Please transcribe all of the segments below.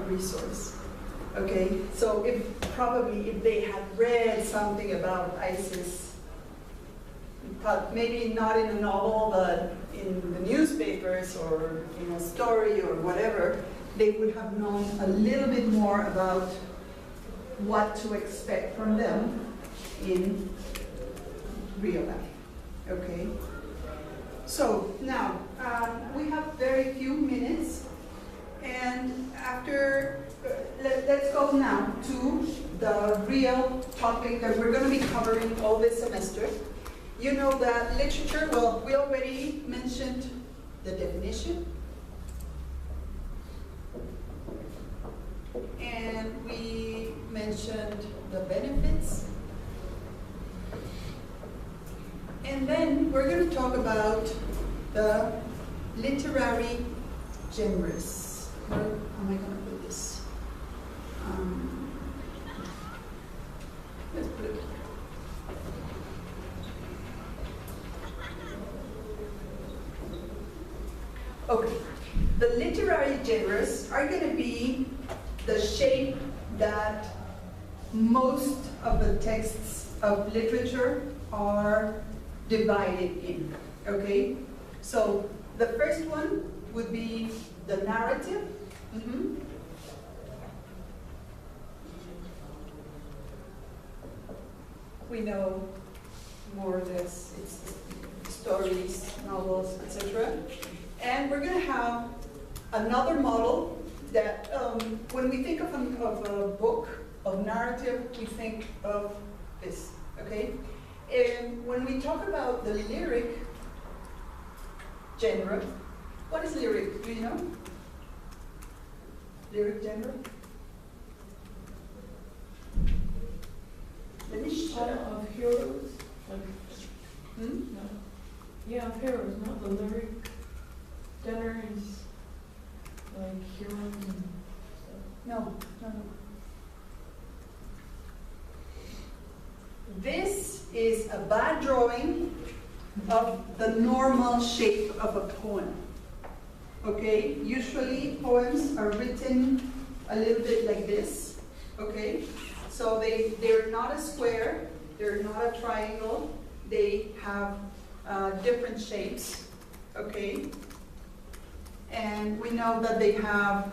a resource. Okay, so if they had read something about ISIS, but maybe not in a novel, but in the newspapers or in a story or whatever, they would have known a little bit more about what to expect from them in real life. Okay, so now we have very few minutes, and after let's go now to the real topic that we're going to be covering all this semester. You know that literature, well, we already mentioned the definition, and we mentioned the benefits. And then we're going to talk about the literary genres. Where am I going to put this? Let's put it here. Okay, the literary genres are going to be the shape that most of the texts of literature are divided in, okay? So the first one would be the narrative. We know more or less it's stories, novels, etc. And we're going to have another model that when we think of a book of narrative, we think of this, okay? And when we talk about the lyric genre, what is lyric? Do you know? Lyric genre? Let me show of heroes. Like, no. Yeah, of heroes, not the lyric. Genre is like heroes and stuff. No. This is a bad drawing of the normal shape of a poem. Okay? Usually poems are written a little bit like this. Okay? So they're not a square, they're not a triangle, they have different shapes. Okay? And we know that they have,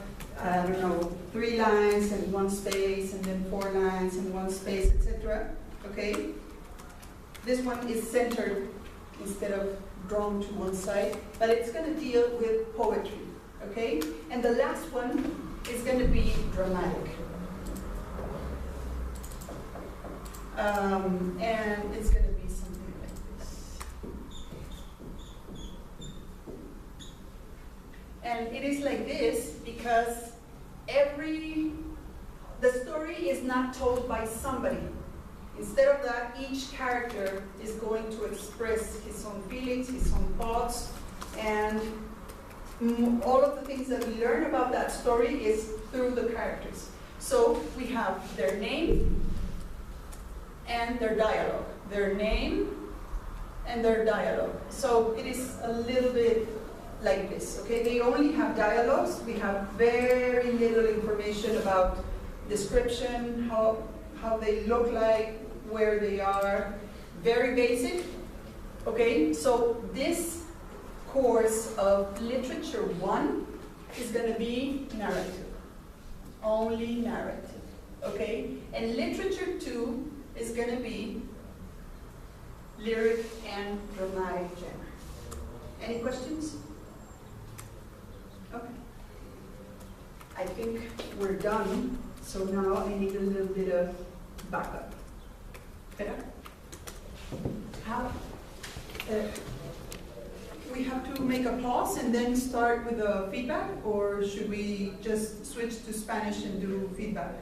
3 lines and 1 space, and then 4 lines and 1 space, etc. Okay? This one is centered instead of drawn to one side, but it's going to deal with poetry. Okay? And the last one is going to be dramatic. And it's going to be something like this. And it is like this because the story is not told by somebody. Instead of that, each character is going to express his own feelings, his own thoughts, and all of the things that we learn about that story is through the characters. So we have their name and their dialogue. Their name and their dialogue. So it is a little bit like this, okay? They only have dialogues. We have very little information about description, how they look like, where they are, very basic, okay? So this course of Literature 1 is going to be narrative, only narrative, okay? And Literature 2 is going to be lyric and dramatic genre. Any questions? Okay. I think we're done, so now I need a little bit of backup. Better? How? We have to make a pause and then start with the feedback, or should we just switch to Spanish and do feedback?